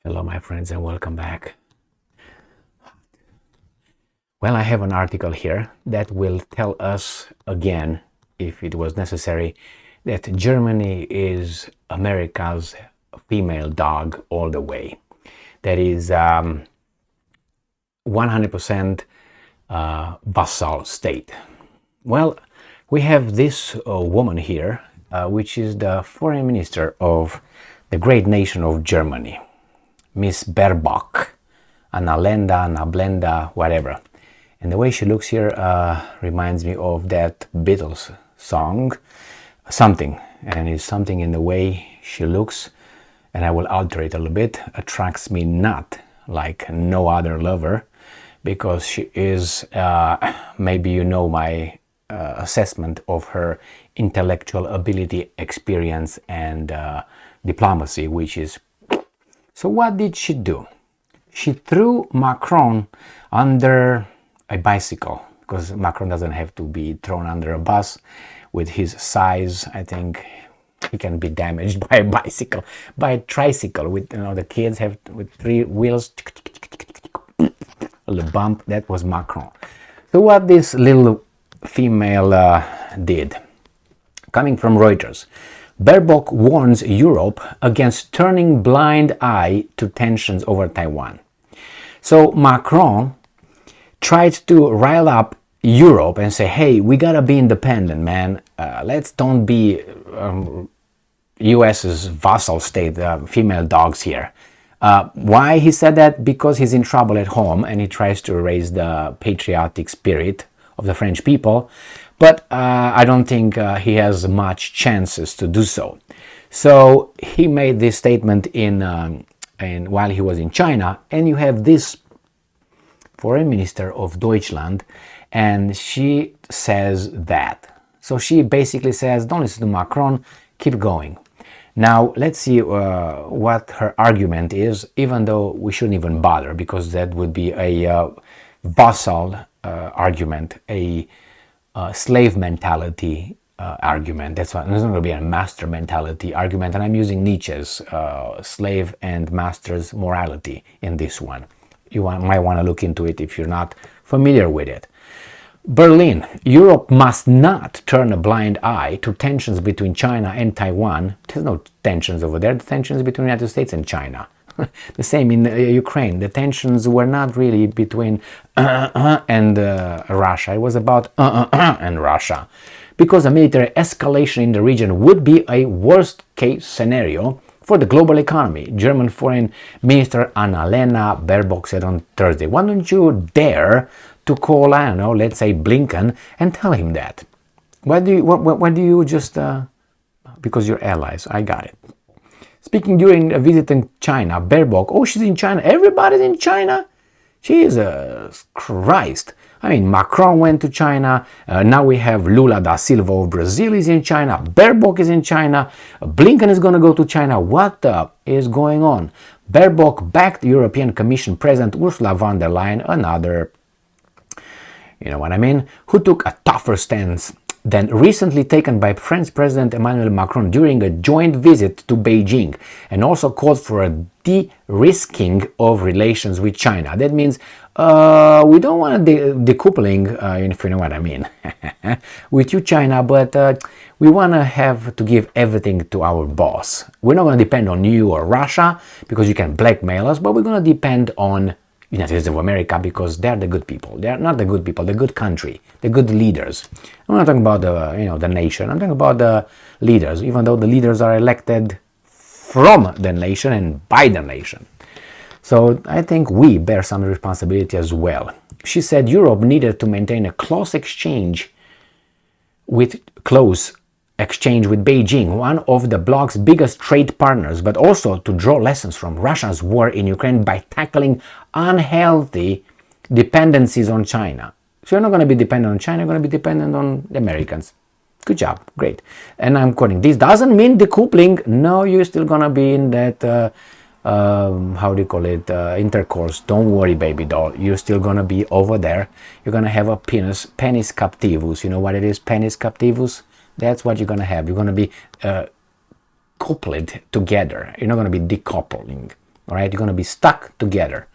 Hello, my friends, and welcome back. Well, I have an article here that will tell us again, if it was necessary, that Germany is America's female dog all the way. That is 100% vassal state. Well, we have this woman here, which is the foreign minister of the great nation of Germany. Miss Baerbock, Annalena, Nablenda, whatever. And the way she looks here reminds me of that Beatles song, Something. And it's something in the way she looks, and I will alter it a little bit, attracts me not like no other lover, because she is, maybe you know my assessment of her intellectual ability, experience, and diplomacy, which is. So what did she do? She threw Macron under a bicycle, because Macron doesn't have to be thrown under a bus. With his size, I think he can be damaged by a bicycle, by a tricycle. With the kids have with 3 wheels, a little bump. That was Macron. So what this little female did, coming from Reuters. Baerbock warns Europe against turning blind eye to tensions over Taiwan. So Macron tried to rile up Europe and say, hey, we gotta be independent, man. Let's don't be US's vassal state, female dogs here. Why he said that? Because he's in trouble at home and he tries to raise the patriotic spirit of the French people. But I don't think he has much chances to do so. So he made this statement while he was in China, and you have this foreign minister of Deutschland, and she says that. So she basically says, don't listen to Macron, keep going. Now let's see what her argument is, even though we shouldn't even bother, because that would be a vassal argument, a slave mentality argument. That's why there's not going to be a master mentality argument, and I'm using Nietzsche's slave and master's morality in this one. You might want to look into it if you're not familiar with it. Berlin. Europe must not turn a blind eye to tensions between China and Taiwan. There's no tensions over there. The tensions between the United States and China. The same in Ukraine. The tensions were not really between and Russia. It was about and Russia. Because a military escalation in the region would be a worst-case scenario for the global economy, German Foreign Minister Annalena Baerbock said on Thursday. Why don't you dare to call, I don't know, let's say Blinken, and tell him that? Why do you just... because you're allies, I got it. Speaking during a visit in China, Baerbock, oh, she's in China, everybody's in China? Jesus Christ. I mean, Macron went to China, now we have Lula da Silva of Brazil is in China, Baerbock is in China, Blinken is going to go to China. What is going on? Baerbock backed European Commission President Ursula von der Leyen, another, you know what I mean, who took a tougher stance than recently taken by French President Emmanuel Macron during a joint visit to Beijing, and also called for a de-risking of relations with China. That means we don't want decoupling, if you know what I mean, with you, China, but we want to have to give everything to our boss. We're not going to depend on you or Russia because you can blackmail us, but we're going to depend on United States of America because they're the good people. They're not the good people, the good country, the good leaders. I'm not talking about the nation. I'm talking about the leaders, even though the leaders are elected from the nation and by the nation. So I think we bear some responsibility as well. She said Europe needed to maintain a close exchange with Beijing, one of the bloc's biggest trade partners, but also to draw lessons from Russia's war in Ukraine by tackling unhealthy dependencies on China. So you're not going to be dependent on China, you're going to be dependent on the Americans. Good job, great. And I'm quoting, this doesn't mean decoupling. No, you're still going to be in that, how do you call it, intercourse. Don't worry, baby doll. You're still going to be over there. You're going to have a penis captivus. You know what it is, penis captivus? That's what you're going to have. You're going to be coupled together. You're not going to be decoupling. all right? You're going to be stuck together.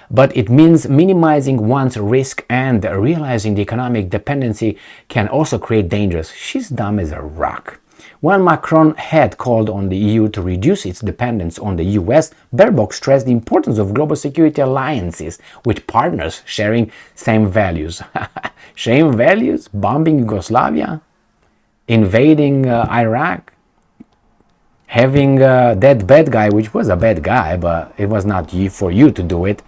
But it means minimizing one's risk and realizing the economic dependency can also create dangers. She's dumb as a rock. When Macron had called on the EU to reduce its dependence on the US, Baerbock stressed the importance of global security alliances with partners sharing same values. Same values? Bombing Yugoslavia? Invading Iraq? Having that bad guy, which was a bad guy, but it was not for you to do it,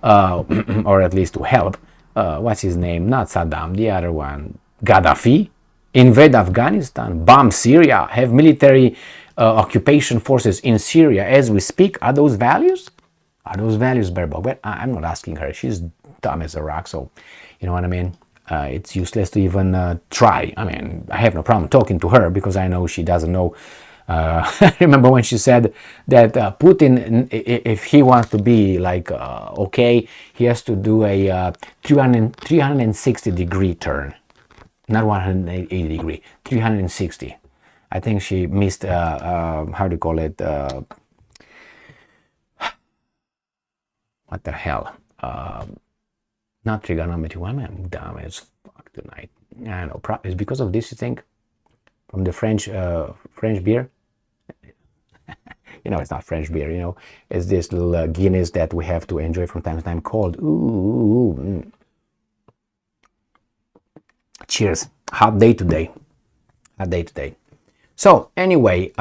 or at least to help. What's his name? Not Saddam, the other one. Gaddafi? Invade Afghanistan, bomb Syria, have military occupation forces in Syria as we speak. Are those values? Are those values, Baerbock? But I'm not asking her. She's dumb as a rock, so you know what I mean? It's useless to even try. I mean, I have no problem talking to her because I know she doesn't know. I remember when she said that Putin, if he wants to be like okay, he has to do a 360-degree turn. Not 180 degree, 360. I think she missed, how do you call it? What the hell? Not trigonometry. Why am I dumb as fuck tonight? I don't know. It's because of this, you think? From the French beer? You know, it's not French beer, you know. It's this little Guinness that we have to enjoy from time to time called. Ooh. Cheers. Hot day today. So anyway,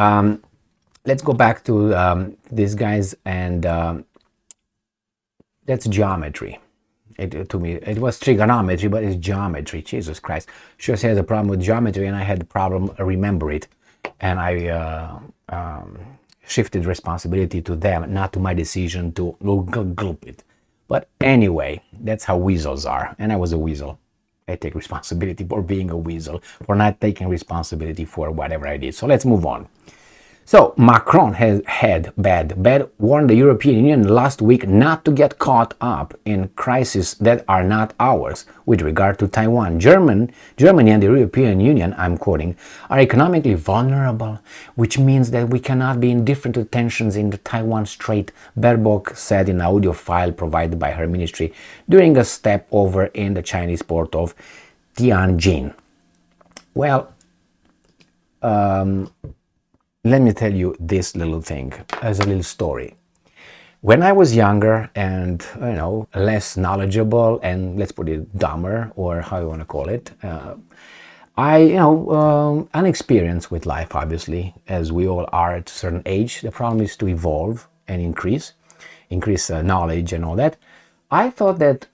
let's go back to these guys, and that's geometry. To me, it was trigonometry, but it's geometry. Jesus Christ. She has a problem with geometry, and I had the problem remember it. And I shifted responsibility to them, not to my decision to gulp it. But anyway, that's how weasels are. And I was a weasel. I take responsibility for being a weasel, for not taking responsibility for whatever I did. So let's move on. So Macron has had warned the European Union last week not to get caught up in crises that are not ours with regard to Taiwan. Germany and the European Union, I'm quoting, are economically vulnerable, which means that we cannot be indifferent to tensions in the Taiwan Strait, Baerbock said in an audio file provided by her ministry during a step over in the Chinese port of Tianjin. Well, let me tell you this little thing as a little story. When I was younger and, you know, less knowledgeable and, let's put it, dumber, or how you want to call it, unexperienced with life, obviously, as we all are at a certain age. The problem is to evolve and increase knowledge and all that. I thought that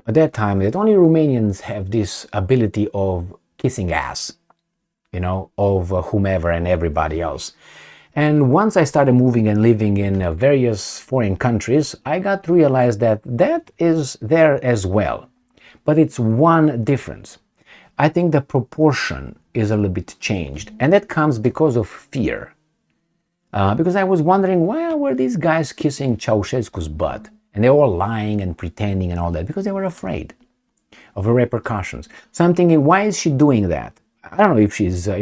at that time that only Romanians have this ability of kissing ass, you know, of whomever and everybody else. And once I started moving and living in various foreign countries, I got to realize that that is there as well. But it's one difference. I think the proportion is a little bit changed. And that comes because of fear. Because I was wondering, why were these guys kissing Ceausescu's butt? And they were all lying and pretending and all that. Because they were afraid of the repercussions. So I'm thinking, why is she doing that? I don't know if she's, I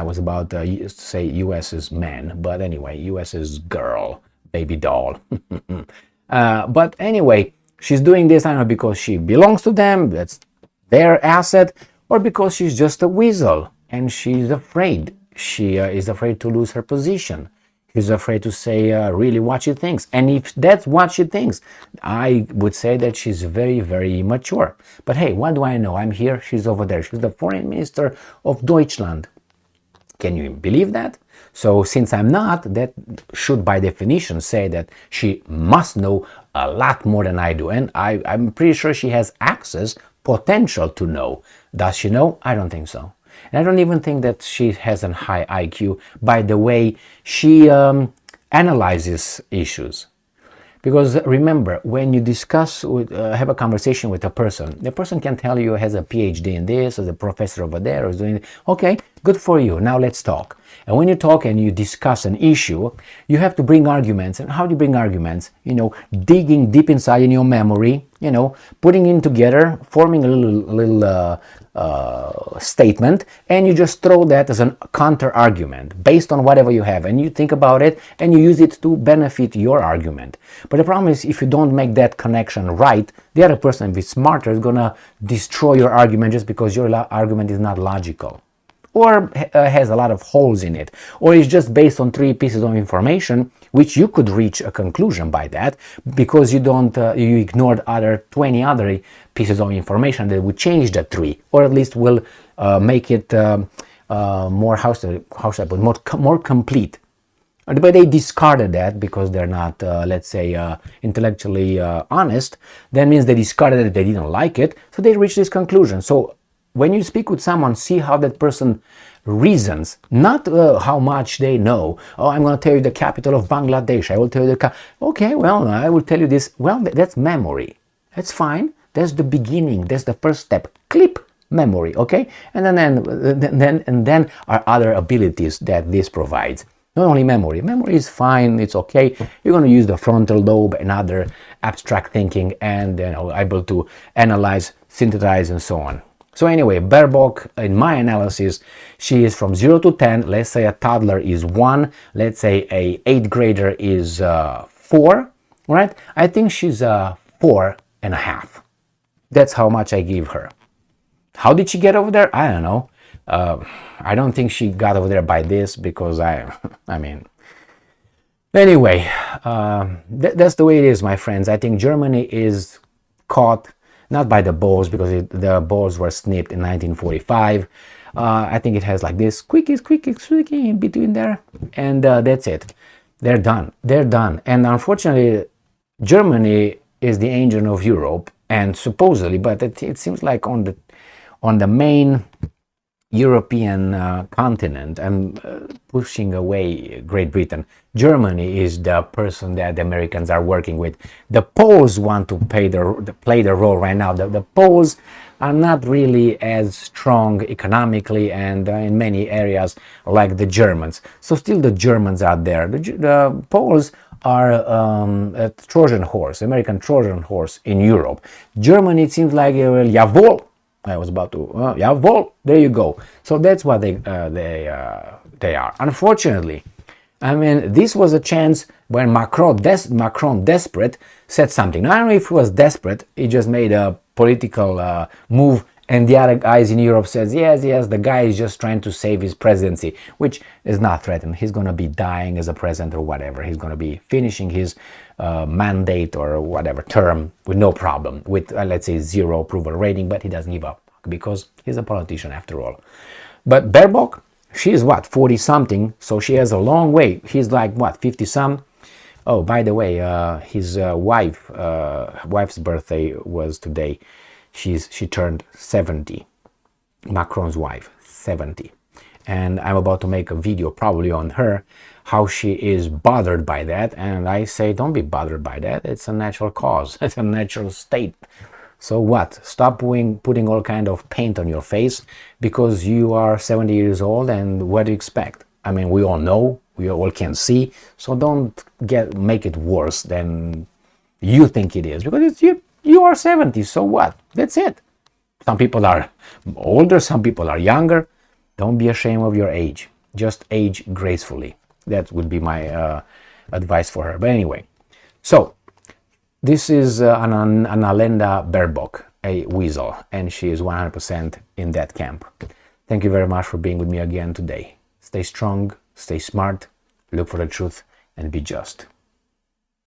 was about to say US's man, but anyway, US's girl, baby doll. But anyway, she's doing this, I don't know, because she belongs to them, that's their asset, or because she's just a weasel and she's afraid. She is afraid to lose her position. She's afraid to say really what she thinks. And if that's what she thinks, I would say that she's very, very immature. But hey, what do I know? I'm here, she's over there. She's the foreign minister of Deutschland. Can you believe that? So since I'm not, that should by definition say that she must know a lot more than I do. And I'm pretty sure she has access, potential to know. Does she know? I don't think so. And I don't even think that she has a high IQ by the way she analyzes issues. Because remember, when you have a conversation with a person, the person can tell you has a PhD in this, or the professor over there, or is doing, okay, good for you, now let's talk. And when you talk and you discuss an issue, you have to bring arguments. And how do you bring arguments? You know, digging deep inside in your memory, putting in together, forming a little statement, and you just throw that as a counter argument based on whatever you have, and you think about it and you use it to benefit your argument. But the problem is, if you don't make that connection right, the other person, if it's smarter, is gonna destroy your argument just because your argument is not logical, or has a lot of holes in it, or is just based on 3 pieces of information, which you could reach a conclusion by that, because you ignored 20 other pieces of information that would change the 3, or at least will make it more, how should I put, more complete. But they discarded that because they're not, let's say, intellectually honest. That means they discarded it, they didn't like it, so they reached this conclusion. So when you speak with someone, see how that person reasons, not how much they know. Oh, I'm going to tell you the capital of Bangladesh. I will tell you okay, well, I will tell you this. Well, that's memory. That's fine. That's the beginning. That's the first step. Clip memory, okay? And then are other abilities that this provides. Not only memory. Memory is fine. It's okay. You're going to use the frontal lobe and other abstract thinking, and able to analyze, synthesize, and so on. So anyway, Baerbock, in my analysis, she is from 0 to 10. Let's say a toddler is 1. Let's say a 8th grader is 4, right? I think she's 4.5. That's how much I give her. How did she get over there? I don't know. I don't think she got over there by this, because I mean, anyway, that's the way it is, my friends. I think Germany is caught not by the balls, because the balls were snipped in 1945. I think it has like this squeaky in between there, and that's it. They're done. And unfortunately, Germany is the engine of Europe, and supposedly, but it seems like on the main European continent, and pushing away Great Britain, Germany is the person that the Americans are working with. The Poles want to play the role right now. The Poles are not really as strong economically and in many areas like the Germans. So still the Germans are there. The Poles are a Trojan horse, American Trojan horse in Europe. Germany, it seems like, jawohl. I was about to, jawohl, there you go. So that's what they are. Unfortunately, I mean, this was a chance when Macron, desperate, said something. I don't know if he was desperate, he just made a political move, and the other guys in Europe says, yes, the guy is just trying to save his presidency, which is not threatened. He's going to be dying as a president or whatever. He's going to be finishing his mandate or whatever term with no problem, with let's say 0 approval rating, but he doesn't give up because he's a politician after all. But Baerbock, she is what, 40 something, so she has a long way. He's like what, 50 some. Oh, by the way, his wife's birthday was today. She turned 70. Macron's wife, 70. And I'm about to make a video probably on her, how she is bothered by that. And I say, don't be bothered by that. It's a natural cause. It's a natural state. So what? Stop putting all kind of paint on your face because you are 70 years old, and what do you expect? I mean, we all know, we all can see. So don't make it worse than you think it is, because it's you are 70. So what? That's it. Some people are older, some people are younger. Don't be ashamed of your age. Just age gracefully. That would be my advice for her. But anyway, so this is Annalena Baerbock, a weasel, and she is 100% in that camp. Thank you very much for being with me again today. Stay strong, stay smart, look for the truth, and be just.